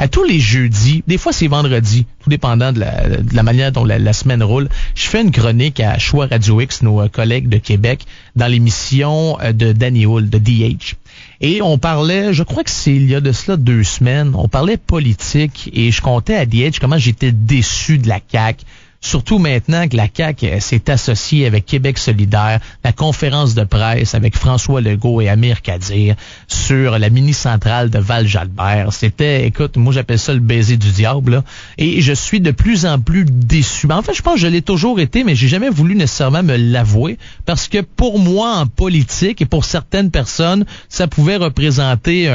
À tous les jeudis, des fois c'est vendredi, tout dépendant de la manière dont la semaine roule, je fais une chronique à Choix Radio X, nos collègues de Québec, dans l'émission de Danny Hull, de DH. Et on parlait, je crois que c'est il y a de cela 2 semaines, on parlait politique et je comptais à DH comment j'étais déçu de la CAQ. Surtout maintenant que la CAQ s'est associée avec Québec solidaire, la conférence de presse avec François Legault et Amir Kadir sur la mini-centrale de Val-Jalbert. C'était, écoute, moi j'appelle ça le baiser du diable, là. Et je suis de plus en plus déçu. En fait, je pense que je l'ai toujours été, mais j'ai jamais voulu nécessairement me l'avouer parce que pour moi, en politique et pour certaines personnes, ça pouvait représenter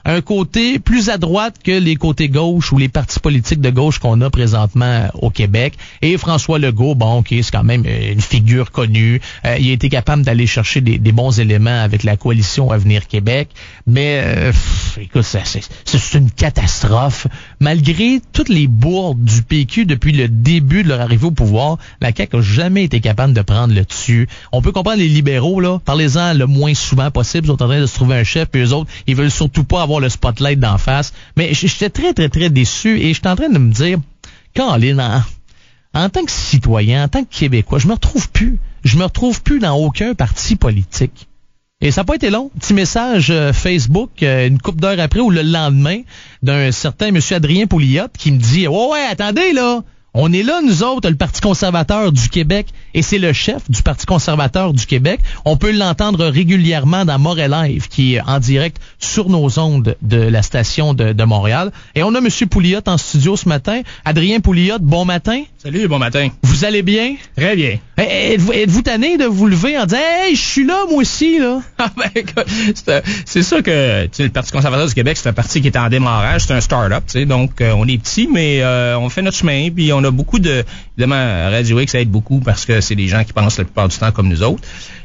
un côté plus à droite que les côtés gauche ou les partis politiques de gauche qu'on a présentement au Québec. Et François Legault, bon, OK, c'est quand même une figure connue. Il a été capable d'aller chercher des bons éléments avec la coalition Avenir Québec. Mais, écoute, c'est une catastrophe. Malgré toutes les bourdes du PQ depuis le début de leur arrivée au pouvoir, la CAQ n'a jamais été capable de prendre le dessus. On peut comprendre les libéraux, là. Parlez-en le moins souvent possible. Ils sont en train de se trouver un chef, puis eux autres, ils veulent surtout pas avoir le spotlight d'en face. Mais j'étais très, très, très déçu et j'étais en train de me dire, Colin, en tant que citoyen, en tant que Québécois, je me retrouve plus dans aucun parti politique. Et ça n'a pas été long. Petit message Facebook, une couple d'heures après ou le lendemain, d'un certain monsieur Adrien Pouliot qui me dit, ouais, attendez, là, on est là, nous autres, le Parti conservateur du Québec, et c'est le chef du Parti conservateur du Québec. On peut l'entendre régulièrement dans Montréal Live, qui est en direct sur nos ondes de la station de Montréal. Et on a M. Pouliot en studio ce matin. Adrien Pouliot, bon matin. Salut, bon matin. Vous allez bien? Très bien. Êtes-vous tanné de vous lever en disant « Hey, je suis là, moi aussi, là! » C'est sûr que le Parti conservateur du Québec, c'est un parti qui est en démarrage, c'est un start-up, donc on est petit, mais on fait notre chemin, puis on a beaucoup évidemment, Radio X, ça aide beaucoup parce que c'est des gens qui pensent la plupart du temps comme nous autres.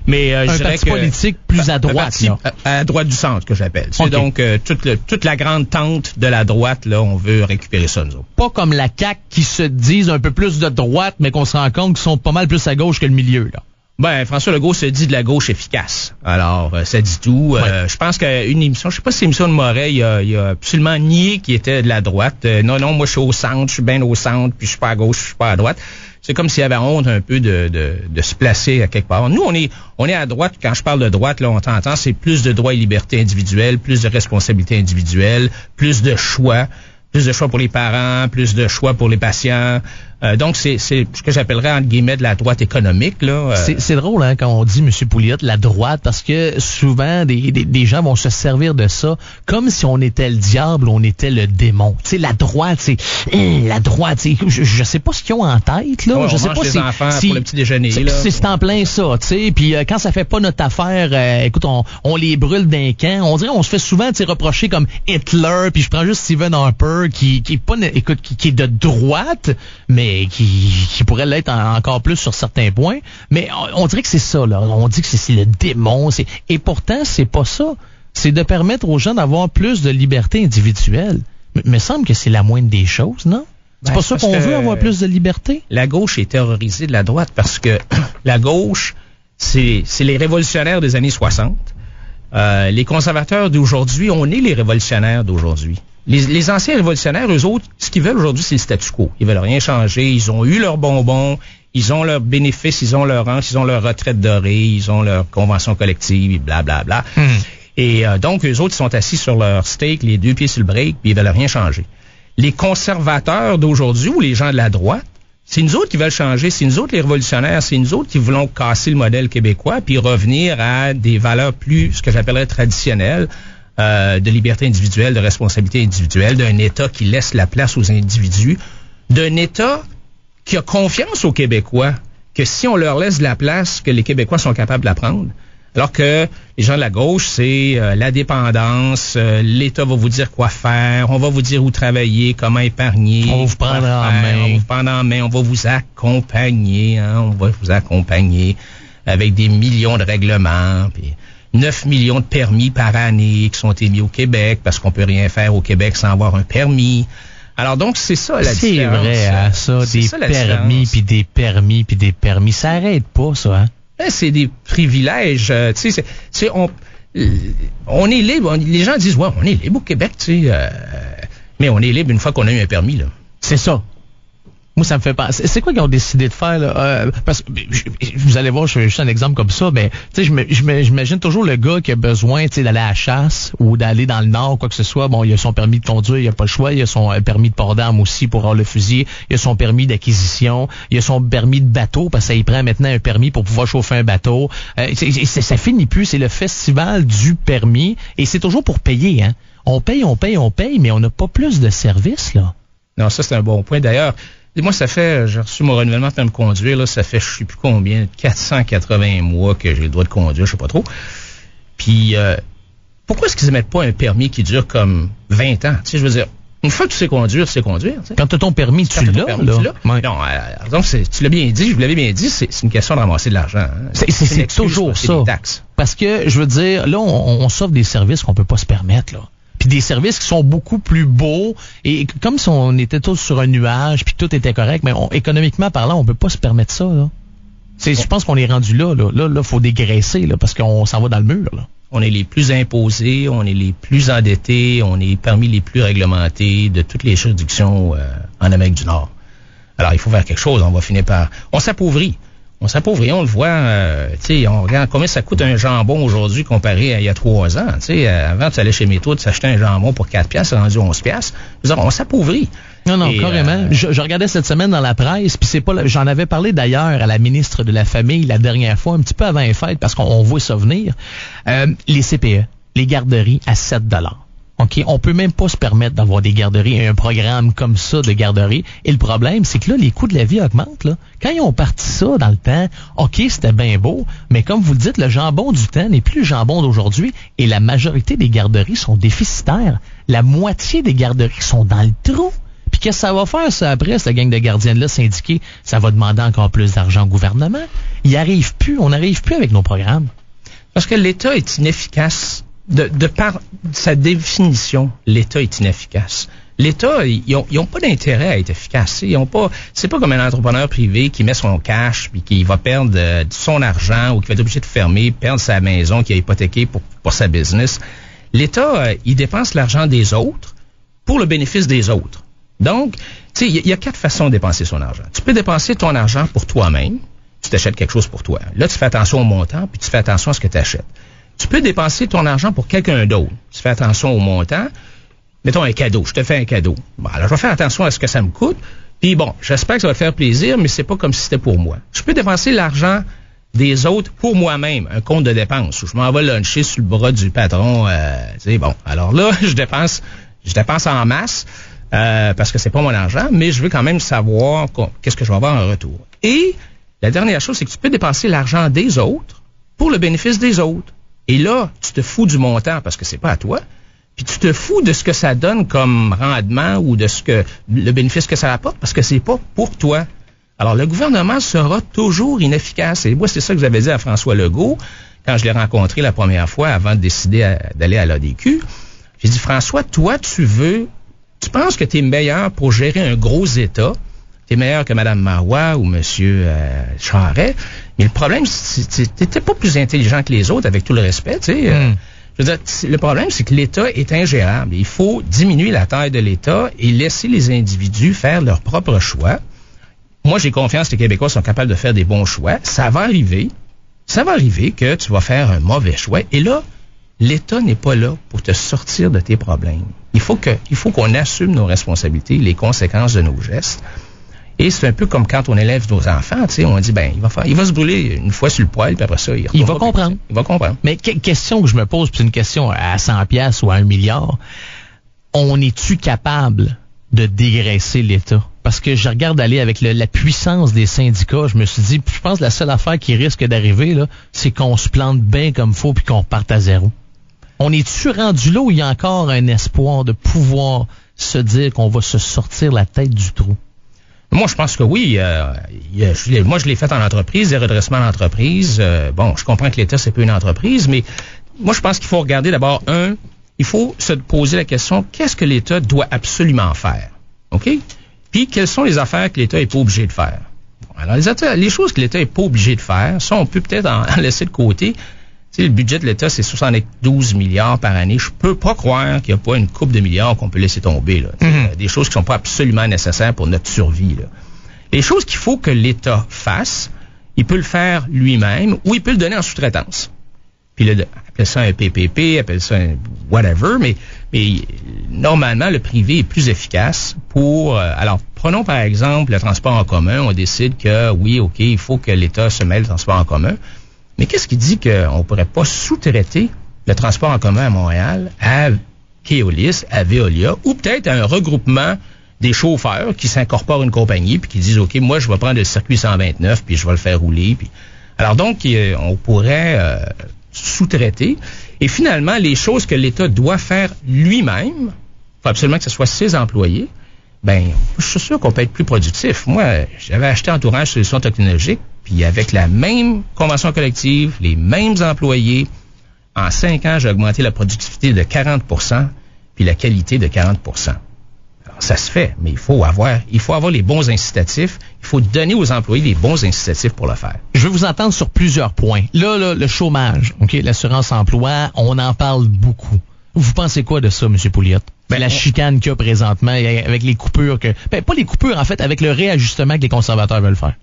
Mais je dirais que politique plus à droite, là. À droite du centre, que j'appelle. Okay. C'est donc toute la grande tente de la droite, là, on veut récupérer ça, nous autres. Pas comme la CAQ qui se disent un peu plus de droite, mais qu'on se rend compte qu'ils sont pas mal plus à gauche que le milieu, là. Ben, François Legault se dit de la gauche efficace. Alors, ça dit tout. Ouais. Je pense qu'une émission, je sais pas si c'est l'émission de Moret, il a absolument nié qu'il était de la droite. Non, moi, je suis au centre, je suis bien au centre, puis je suis pas à gauche, je suis pas à droite. C'est comme s'il y avait honte un peu de se placer à quelque part. Nous, on est à droite. Quand je parle de droite, là, on t'entend, c'est plus de droits et libertés individuelles, plus de responsabilités individuelles, plus de choix pour les parents, plus de choix pour les patients. Donc, c'est ce que j'appellerais, entre guillemets, de la droite économique, là. C'est drôle, hein, quand on dit, M. Pouliot, la droite, parce que souvent, des gens vont se servir de ça comme si on était le diable, on était le démon. Tu sais, la droite, je sais pas ce qu'ils ont en tête, là. Ouais, je on sais mange pas les enfants pour le petit déjeuner, là. C'est en plein ça, tu sais. Puis quand ça fait pas notre affaire, écoute, on les brûle d'un camp. On dirait, on se fait souvent, tu sais, reprocher comme Hitler, puis je prends juste Stephen Harper, qui est pas, écoute, qui est de droite, mais qui pourrait l'être encore plus sur certains points. Mais on dirait que c'est ça, là. On dit que c'est le démon. Et pourtant, c'est pas ça. C'est de permettre aux gens d'avoir plus de liberté individuelle. Mais il me semble que c'est la moindre des choses, non? C'est pas ça qu'on veut, avoir plus de liberté? La gauche est terrorisée de la droite parce que la gauche, c'est les révolutionnaires des années 60. Les conservateurs d'aujourd'hui, on est les révolutionnaires d'aujourd'hui. Les anciens révolutionnaires, eux autres, ce qu'ils veulent aujourd'hui, c'est le statu quo. Ils veulent rien changer. Ils ont eu leurs bonbons, ils ont leurs bénéfices, ils ont leur rente, ils ont leur retraite dorée, ils ont leur convention collective, blablabla. Et donc, eux autres, ils sont assis sur leur steak, les 2 pieds sur le break, puis ils veulent rien changer. Les conservateurs d'aujourd'hui, ou les gens de la droite, c'est nous autres qui veulent changer, c'est nous autres les révolutionnaires, c'est nous autres qui voulons casser le modèle québécois, puis revenir à des valeurs plus, ce que j'appellerais traditionnelles, de liberté individuelle, de responsabilité individuelle, d'un État qui laisse la place aux individus, d'un État qui a confiance aux Québécois, que si on leur laisse de la place, que les Québécois sont capables de la prendre. Alors que les gens de la gauche, c'est la dépendance, l'État va vous dire quoi faire, on va vous dire où travailler, comment épargner. On va vous prendre en main. On va vous prendre en main, on va vous accompagner, on va vous accompagner avec des millions de règlements, puis 9 millions de permis par année qui sont émis au Québec parce qu'on peut rien faire au Québec sans avoir un permis. Alors donc, c'est ça la différence. C'est vrai, hein, ça, des permis, puis des permis, puis des permis. Ça arrête pas, ça, hein? C'est des privilèges. Tu sais, on est libre. Les gens disent, ouais, on est libre au Québec, tu sais. Mais on est libre une fois qu'on a eu un permis, là. C'est ça. Moi, ça me fait penser. C'est quoi qu'ils ont décidé de faire, là? Parce que vous allez voir, je fais juste un exemple comme ça, mais tu sais, j'imagine toujours le gars qui a besoin, tu sais, d'aller à la chasse ou d'aller dans le nord, quoi que ce soit. Bon, il a son permis de conduire, il a pas le choix. Il a son permis de port d'armes aussi pour avoir le fusil. Il a son permis d'acquisition. Il a son permis de bateau parce que ça y prend maintenant un permis pour pouvoir chauffer un bateau. Ça finit plus. C'est le festival du permis et c'est toujours pour payer, hein. On paye, mais on n'a pas plus de services, là. Non, ça, c'est un bon point. D'ailleurs, moi, j'ai reçu mon renouvellement de permis de conduire, là, ça fait, je sais plus combien, 480 mois que j'ai le droit de conduire, je sais pas trop. Puis, pourquoi est-ce qu'ils ne mettent pas un permis qui dure comme 20 ans? Tu sais, je veux dire, une fois que tu sais conduire, tu sais conduire. Tu sais. Quand tu as ton permis, tu l'as, là. Ouais. Non, donc, tu l'as bien dit, je vous l'avais bien dit, c'est une question de ramasser de l'argent. Hein. C'est toujours ça. Des taxes. Parce que, je veux dire, là, on s'offre des services qu'on peut pas se permettre, là. Puis des services qui sont beaucoup plus beaux et comme si on était tous sur un nuage puis tout était correct, mais économiquement parlant, on peut pas se permettre ça, là. Je pense qu'on est rendu là. Là, faut dégraisser, là, parce qu'on s'en va dans le mur, là. On est les plus imposés, on est les plus endettés, on est parmi les plus réglementés de toutes les juridictions en Amérique du Nord. Alors, il faut faire quelque chose, on va finir par... On s'appauvrit, on le voit, tu sais, on regarde combien ça coûte un jambon aujourd'hui comparé à il y a 3 ans. Tu sais, avant, tu allais chez Métro, tu s'achetais un jambon pour 4 piastres, c'est rendu 11 piastres. On s'appauvrit. Non, carrément. Je regardais cette semaine dans la presse, puis j'en avais parlé d'ailleurs à la ministre de la Famille la dernière fois, un petit peu avant les fêtes, parce qu'on voit ça venir. Les CPE, les garderies à 7 $. OK, on peut même pas se permettre d'avoir des garderies et un programme comme ça de garderie. Et le problème, c'est que là, les coûts de la vie augmentent, là. Quand ils ont parti ça dans le temps, OK, c'était bien beau, mais comme vous le dites, le jambon du temps n'est plus le jambon d'aujourd'hui et la majorité des garderies sont déficitaires. La moitié des garderies sont dans le trou. Puis qu'est-ce que ça va faire, ça, après, cette gang de gardiennes-là syndiquées? Ça va demander encore plus d'argent au gouvernement. On n'arrive plus avec nos programmes. Parce que l'État est inefficace. De par sa définition, l'État est inefficace. L'État, ils ont pas d'intérêt à être efficace. C'est pas comme un entrepreneur privé qui met son cash puis qui va perdre son argent ou qui va être obligé de fermer, perdre sa maison qu'il a hypothéquée pour sa business. L'État, il dépense l'argent des autres pour le bénéfice des autres. Donc, tu sais, il y a 4 façons de dépenser son argent. Tu peux dépenser ton argent pour toi-même. Tu t'achètes quelque chose pour toi. Là, tu fais attention au montant puis tu fais attention à ce que tu achètes. Tu peux dépenser ton argent pour quelqu'un d'autre. Tu fais attention au montant. Mettons un cadeau. Je te fais un cadeau. Bon, alors, je vais faire attention à ce que ça me coûte. Puis bon, j'espère que ça va te faire plaisir, mais c'est pas comme si c'était pour moi. Je peux dépenser l'argent des autres pour moi-même. Un compte de dépenses. Où je m'en vais luncher sur le bras du patron. Tu sais, bon. Alors là, je dépense en masse. Parce que c'est pas mon argent, mais je veux quand même savoir qu'est-ce que je vais avoir en retour. Et la dernière chose, c'est que tu peux dépenser l'argent des autres pour le bénéfice des autres. Et là, tu te fous du montant parce que c'est pas à toi, puis tu te fous de ce que ça donne comme rendement ou de le bénéfice que ça apporte parce que c'est pas pour toi. Alors, le gouvernement sera toujours inefficace. Et moi, c'est ça que j'avais dit à François Legault quand je l'ai rencontré la première fois avant de décider d'aller à l'ADQ. J'ai dit, François, toi, tu penses que tu es meilleur pour gérer un gros État, tu es meilleur que Mme Marois ou M. Charest, mais le problème, tu n'étais pas plus intelligent que les autres, avec tout le respect, tu sais. Je veux dire, le problème, c'est que l'État est ingérable. Il faut diminuer la taille de l'État et laisser les individus faire leurs propres choix. Moi, j'ai confiance que les Québécois sont capables de faire des bons choix. Ça va arriver que tu vas faire un mauvais choix. Et là, l'État n'est pas là pour te sortir de tes problèmes. Il faut qu'on assume nos responsabilités, les conséquences de nos gestes. Et c'est un peu comme quand on élève nos enfants, tu sais, on dit, il va se brûler une fois sur le poêle, puis après ça, il va comprendre. Il va comprendre. Mais question que je me pose, puis c'est une question à 100 piastres ou à 1 milliard, on est-tu capable de dégraisser l'État? Parce que je regarde aller avec la puissance des syndicats, je me suis dit, je pense que la seule affaire qui risque d'arriver, là, c'est qu'on se plante bien comme faut puis qu'on reparte à zéro. On est-tu rendu là où il y a encore un espoir de pouvoir se dire qu'on va se sortir la tête du trou? Moi, je pense que oui. Moi, je l'ai fait en entreprise, des redressements d'entreprise. Je comprends que l'État, c'est pas une entreprise, mais moi, je pense qu'il faut regarder d'abord, il faut se poser la question, qu'est-ce que l'État doit absolument faire? OK? Puis, quelles sont les affaires que l'État n'est pas obligé de faire? Bon, alors, les choses que l'État n'est pas obligé de faire, ça, on peut peut-être en laisser de côté. Tu le budget de l'État, c'est 72 milliards par année. Je peux pas croire qu'il n'y a pas une couple de milliards qu'on peut laisser tomber, là. Des choses qui sont pas absolument nécessaires pour notre survie, là. Les choses qu'il faut que l'État fasse, il peut le faire lui-même ou il peut le donner en sous-traitance. Puis là, appelle ça un PPP, appelle ça un whatever, mais normalement, le privé est plus efficace pour... alors, prenons par exemple le transport en commun. On décide que, oui, OK, il faut que l'État se mêle au transport en commun. Mais qu'est-ce qui dit qu'on ne pourrait pas sous-traiter le transport en commun à Montréal à Keolis, à Veolia, ou peut-être à un regroupement des chauffeurs qui s'incorporent à une compagnie puis qui disent, OK, moi, je vais prendre le circuit 129 puis je vais le faire rouler. Puis... Alors donc, on pourrait sous-traiter. Et finalement, les choses que l'État doit faire lui-même, il faut absolument que ce soit ses employés, je suis sûr qu'on peut être plus productif. Moi, j'avais acheté Entourage Solutions Technologiques, puis avec la même convention collective, les mêmes employés, en 5 ans, j'ai augmenté la productivité de 40%, puis la qualité de 40%. Alors, ça se fait, mais il faut avoir les bons incitatifs. Il faut donner aux employés les bons incitatifs pour le faire. Je veux vous entendre sur plusieurs points. Là, le chômage, OK, l'assurance-emploi, on en parle beaucoup. Vous pensez quoi de ça, M. Pouliot? La chicane qu'il y a présentement avec les coupures pas les coupures, en fait, avec le réajustement que les conservateurs veulent faire.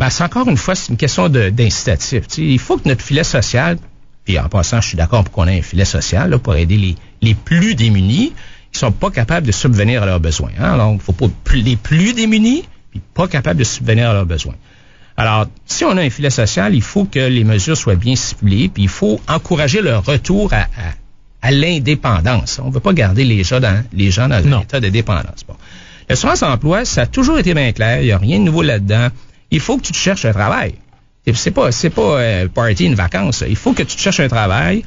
C'est encore une fois, c'est une question d'incitatif. Il faut que notre filet social, puis en passant, je suis d'accord pour qu'on ait un filet social là, pour aider les plus démunis qui sont pas capables de subvenir à leurs besoins. Hein? Alors, il faut pas les plus démunis, puis pas capables de subvenir à leurs besoins. Alors, si on a un filet social, il faut que les mesures soient bien stipulées, puis il faut encourager leur retour à l'indépendance. On ne veut pas garder les gens dans un état de dépendance. Bon. L'assurance-emploi, ça a toujours été bien clair. Il n'y a rien de nouveau là-dedans. Il faut que tu te cherches un travail. C'est pas party, une vacance. Il faut que tu te cherches un travail.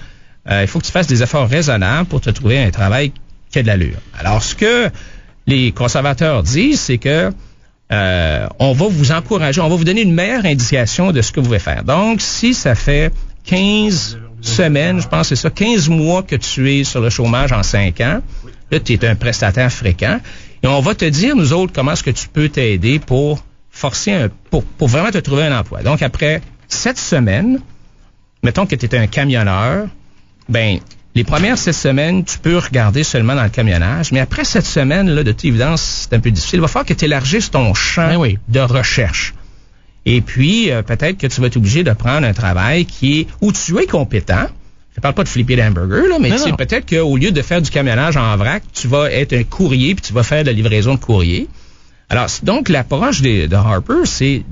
Il faut que tu fasses des efforts raisonnables pour te trouver un travail qui a de l'allure. Alors, ce que les conservateurs disent, c'est que on va vous encourager, on va vous donner une meilleure indication de ce que vous pouvez faire. Donc, si ça fait 15 semaines, je pense que c'est ça, 15 mois que tu es sur le chômage en 5 ans, là, tu es un prestataire fréquent, et on va te dire, nous autres, comment est-ce que tu peux t'aider pour pour vraiment te trouver un emploi. Donc, après 7 semaines, mettons que tu es un camionneur, les premières 7 semaines, tu peux regarder seulement dans le camionnage, mais après 7 semaines, là, de toute évidence, c'est un peu difficile. Il va falloir que tu élargisses ton champ de recherche. Et puis, peut-être que tu vas être obligé de prendre un travail où tu es compétent. Je parle pas de flipper d'hamburger, là, mais peut-être qu'au lieu de faire du camionnage en vrac, tu vas être un courrier puis tu vas faire de la livraison de courrier. Alors, donc, l'approche de Harper, c'est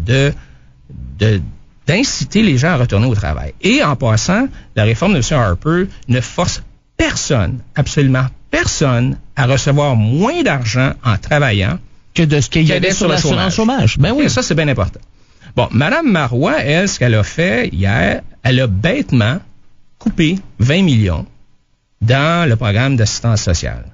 d'inciter les gens à retourner au travail. Et en passant, la réforme de M. Harper ne force personne, absolument personne, à recevoir moins d'argent en travaillant que de ce qu'il y avait sur l'assurance chômage. Oui, ça, c'est bien important. Bon, Mme Marois, elle, ce qu'elle a fait hier, elle a bêtement coupé 20 millions dans le programme d'assistance sociale.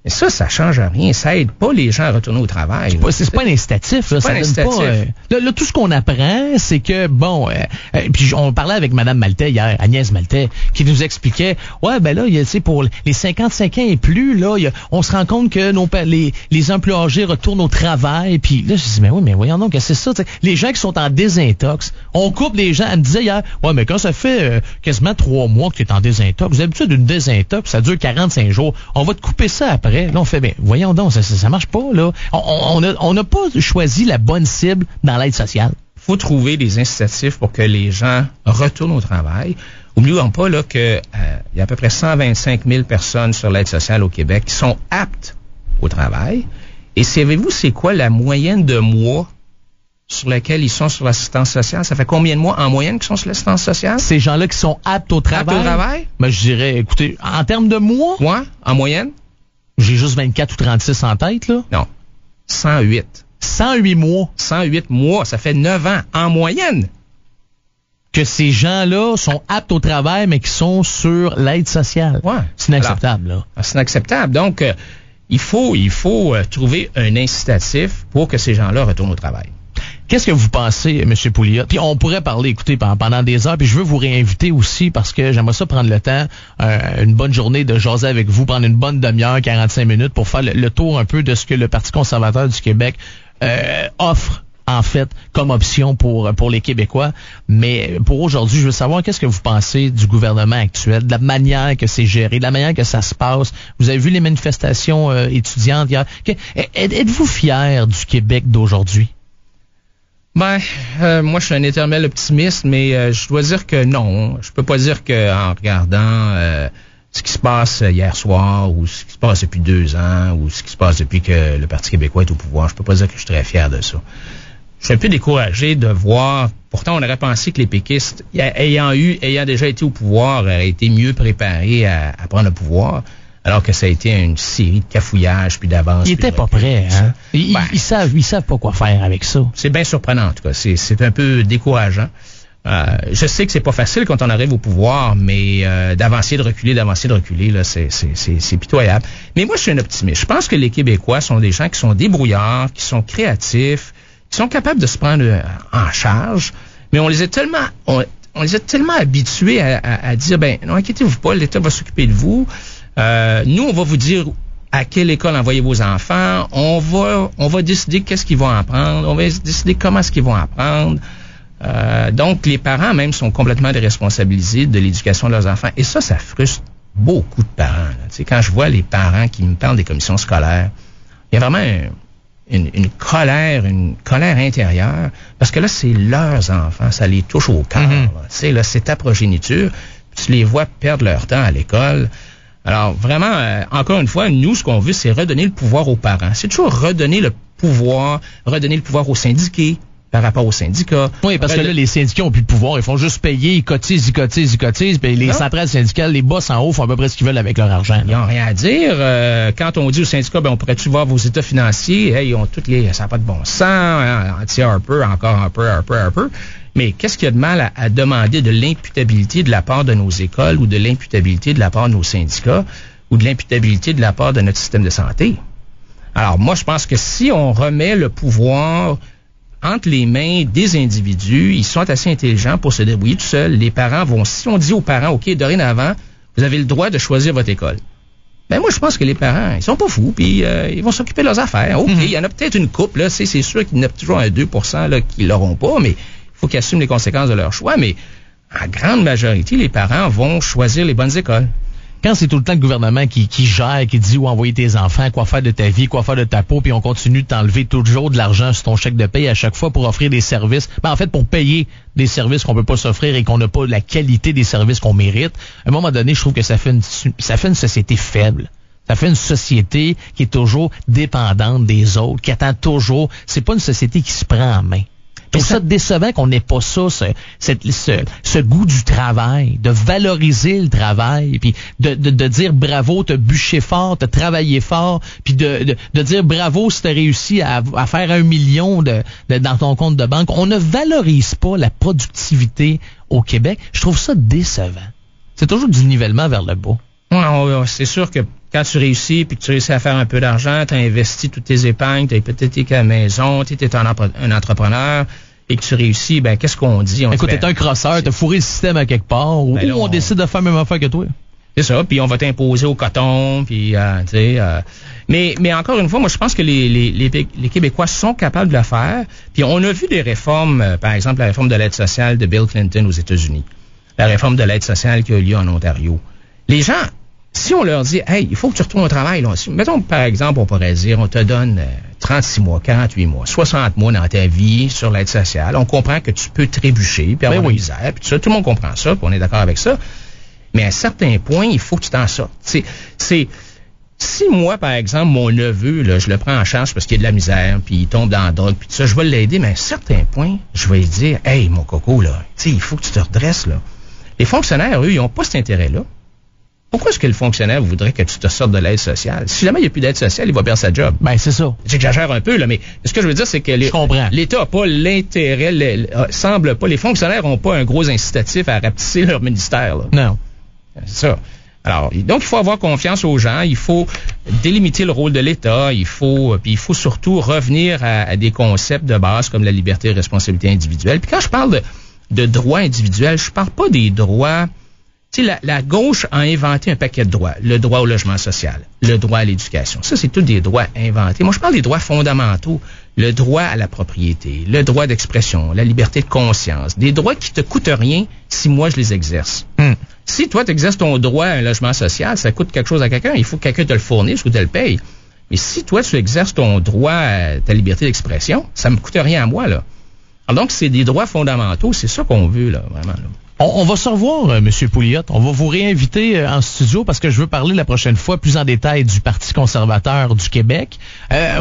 Et ça change rien. Ça aide pas les gens à retourner au travail. C'est pas un incitatif. Là, ça donne pas, là, tout ce qu'on apprend, c'est que, puis on parlait avec Mme Maltais hier, Agnès Maltais, qui nous expliquait, pour les 55 ans et plus, là, on se rend compte que les emplois âgés retournent au travail. Puis là, je dis, mais voyons donc, c'est ça. T'sais, les gens qui sont en désintox, on coupe les gens. Elle me disait hier, mais quand ça fait quasiment 3 mois que tu es en désintox, d'habitude, une désintox, ça dure 45 jours. On va te couper ça après. Là, on fait, voyons donc, ça marche pas, là. On n'a pas choisi la bonne cible dans l'aide sociale. Il faut trouver des incitatifs pour que les gens retournent au travail. N'oublions pas, là, que il y a à peu près 125 000 personnes sur l'aide sociale au Québec qui sont aptes au travail. Et savez-vous, c'est quoi la moyenne de mois sur lesquels ils sont sur l'assistance sociale? Ça fait combien de mois en moyenne qu'ils sont sur l'assistance sociale? Ces gens-là qui sont aptes au travail? Aptes au travail? Je dirais, écoutez, en termes de mois? Ouais, en moyenne? J'ai juste 24 ou 36 en tête, là. Non. 108. 108 mois. 108 mois, ça fait 9 ans en moyenne. Que ces gens-là sont aptes au travail, mais qui sont sur l'aide sociale. Ouais. C'est inacceptable, là. C'est inacceptable. Donc, il faut trouver un incitatif pour que ces gens-là retournent au travail. Qu'est-ce que vous pensez, M. Pouliot? Puis on pourrait parler, écoutez, pendant des heures, puis je veux vous réinviter aussi parce que j'aimerais ça prendre le temps, une bonne journée de jaser avec vous, prendre une bonne demi-heure, 45 minutes pour faire le tour un peu de ce que le Parti conservateur du Québec offre en fait, comme option pour les Québécois. Mais pour aujourd'hui, je veux savoir qu'est-ce que vous pensez du gouvernement actuel, de la manière que c'est géré, de la manière que ça se passe. Vous avez vu les manifestations étudiantes hier. Êtes-vous fiers du Québec d'aujourd'hui? Moi, je suis un éternel optimiste, mais je dois dire que non. Je peux pas dire que en regardant ce qui se passe hier soir, ou ce qui se passe depuis 2 ans, ou ce qui se passe depuis que le Parti québécois est au pouvoir, je peux pas dire que je suis très fier de ça. Je suis un peu découragé de voir. Pourtant, on aurait pensé que les péquistes, ayant déjà été au pouvoir, auraient été mieux préparés à prendre le pouvoir. Alors que ça a été une série de cafouillages puis d'avance. Ils étaient pas prêts, hein? Ils savent pas quoi faire avec ça. C'est bien surprenant, en tout cas. C'est un peu décourageant. Je sais que c'est pas facile quand on arrive au pouvoir, mais d'avancer, de reculer, là, c'est pitoyable. Mais moi, je suis un optimiste. Je pense que les Québécois sont des gens qui sont débrouillards, qui sont créatifs, qui sont capables de se prendre en charge, mais on les a tellement habitués à dire, non, inquiétez-vous pas, l'État va s'occuper de vous. Nous, on va vous dire à quelle école envoyer vos enfants. On va décider qu'est-ce qu'ils vont apprendre. On va décider comment est-ce qu'ils vont apprendre. Donc, les parents même sont complètement déresponsabilisés de l'éducation de leurs enfants. Et ça frustre beaucoup de parents. Tu sais, quand je vois les parents qui me parlent des commissions scolaires, il y a vraiment une colère intérieure, parce que là, c'est leurs enfants, ça les touche au cœur. Tu sais, là, c'est ta progéniture. Tu les vois perdre leur temps à l'école. Alors, vraiment, encore une fois, nous, ce qu'on veut, c'est redonner le pouvoir aux parents. C'est toujours redonner le pouvoir aux syndiqués par rapport aux syndicats. Oui, parce que là, les syndicats ont plus de pouvoir. Ils font juste payer, ils cotisent. Puis les centrales syndicales, les boss en haut font à peu près ce qu'ils veulent avec leur argent. Ils n'ont rien à dire. Quand on dit aux syndicats, on pourrait-tu voir vos états financiers? Ils ont toutes les... Ça n'a pas de bon sens. Anti-Harper, encore Harper. Mais qu'est-ce qu'il y a de mal à demander de l'imputabilité de la part de nos écoles, ou de l'imputabilité de la part de nos syndicats, ou de l'imputabilité de la part de notre système de santé? Alors, moi, je pense que si on remet le pouvoir entre les mains des individus, ils sont assez intelligents pour se débrouiller tout seuls. Les parents si on dit aux parents, OK, dorénavant, vous avez le droit de choisir votre école. Moi, je pense que les parents, ils sont pas fous, puis ils vont s'occuper de leurs affaires. OK, il y en a peut-être une couple, là, c'est sûr qu'il y en a toujours un 2% là, qui l'auront pas, mais faut qu'ils assument les conséquences de leur choix, mais en grande majorité, les parents vont choisir les bonnes écoles. Quand c'est tout le temps le gouvernement qui gère, qui dit où envoyer tes enfants, quoi faire de ta vie, quoi faire de ta peau, puis on continue de t'enlever toujours de l'argent sur ton chèque de paye à chaque fois pour offrir des services, en fait, pour payer des services qu'on peut pas s'offrir et qu'on n'a pas la qualité des services qu'on mérite, à un moment donné, je trouve que ça fait une société faible. Ça fait une société qui est toujours dépendante des autres, qui attend toujours. C'est pas une société qui se prend en main. Je trouve ça décevant qu'on n'ait pas ça, ce goût du travail, de valoriser le travail, puis de dire bravo, t'as bûché fort, t'as travaillé fort, puis de dire bravo si t'as réussi à faire 1 million dans ton compte de banque. On ne valorise pas la productivité au Québec. Je trouve ça décevant. C'est toujours du nivellement vers le bas. Ouais, c'est sûr que quand tu réussis, puis que tu réussis à faire un peu d'argent, tu as investi toutes tes épargnes, tu as hypothéqué la maison, tu es un entrepreneur, et que tu réussis, qu'est-ce qu'on dit? Écoute, t'es un crosseur, t'as fourré le système à quelque part, ou on décide de faire la même affaire que toi. C'est ça, puis on va t'imposer au coton, puis mais encore une fois, moi je pense que les Québécois sont capables de le faire, puis on a vu des réformes, par exemple la réforme de l'aide sociale de Bill Clinton aux États-Unis, la réforme de l'aide sociale qui a eu lieu en Ontario. Les gens, si on leur dit, hey, il faut que tu retournes au travail, là, mettons, par exemple, on pourrait dire, on te donne 36 mois, 48 mois, 60 mois dans ta vie sur l'aide sociale. On comprend que tu peux trébucher, puis avoir de la misère, puis tout ça. Tout le monde comprend ça, puis on est d'accord avec ça. Mais à un certain point, il faut que tu t'en sortes. Si moi, par exemple, mon neveu, là, je le prends en charge parce qu'il y a de la misère, puis il tombe dans la drogue, puis tout ça, je vais l'aider, mais à un certain point, je vais lui dire, hey, mon coco, là, il faut que tu te redresses, là. Les fonctionnaires, eux, ils n'ont pas cet intérêt-là. Pourquoi est-ce que le fonctionnaire voudrait que tu te sortes de l'aide sociale? Si jamais il n'y a plus d'aide sociale, il va perdre sa job. C'est ça. J'exagère un peu, là, mais ce que je veux dire, c'est que l'État n'a pas l'intérêt, les fonctionnaires n'ont pas un gros incitatif à rapetisser leur ministère, là. Non. C'est ça. Alors, donc, il faut avoir confiance aux gens, il faut délimiter le rôle de l'État, il faut surtout revenir à des concepts de base comme la liberté et la responsabilité individuelle. Puis quand je parle de droits individuels, je parle pas des droits Tu sais, la gauche a inventé un paquet de droits. Le droit au logement social, le droit à l'éducation. Ça, c'est tous des droits inventés. Moi, je parle des droits fondamentaux. Le droit à la propriété, le droit d'expression, la liberté de conscience. Des droits qui te coûtent rien si moi, je les exerce. Si toi, tu exerces ton droit à un logement social, ça coûte quelque chose à quelqu'un. Il faut que quelqu'un te le fournisse ou te le paye. Mais si toi, tu exerces ton droit à ta liberté d'expression, ça me coûte rien à moi, là. Alors donc, c'est des droits fondamentaux. C'est ça qu'on veut, là, vraiment, là. On va se revoir, M. Pouliot. On va vous réinviter en studio parce que je veux parler la prochaine fois plus en détail du Parti conservateur du Québec.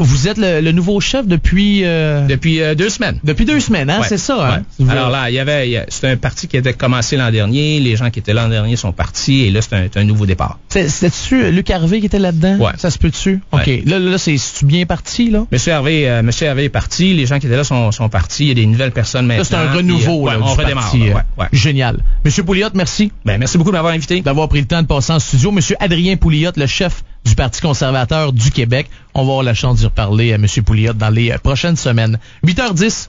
Vous êtes le nouveau chef depuis... Depuis 2 semaines. Depuis 2 semaines, hein? Ouais, c'est ça, hein? Ouais. Alors là, c'est un parti qui avait commencé l'an dernier. Les gens qui étaient l'an dernier sont partis et là, c'est un nouveau départ. C'était-tu Luc Harvey qui était là-dedans? Ouais. Ça se peut-tu? OK. Ouais. Là, c'est-tu bien parti, là? Monsieur Harvey est parti. Les gens qui étaient là sont partis. Il y a des nouvelles personnes maintenant. Là, c'est un renouveau, là, on redémarre. Parti, génial. Monsieur Pouliot, merci. Merci beaucoup de m'avoir invité. D'avoir pris le temps de passer en studio. Monsieur Adrien Pouliot, le chef du Parti conservateur du Québec. On va avoir la chance d'y reparler à Monsieur Pouliot dans les prochaines semaines. 8h10.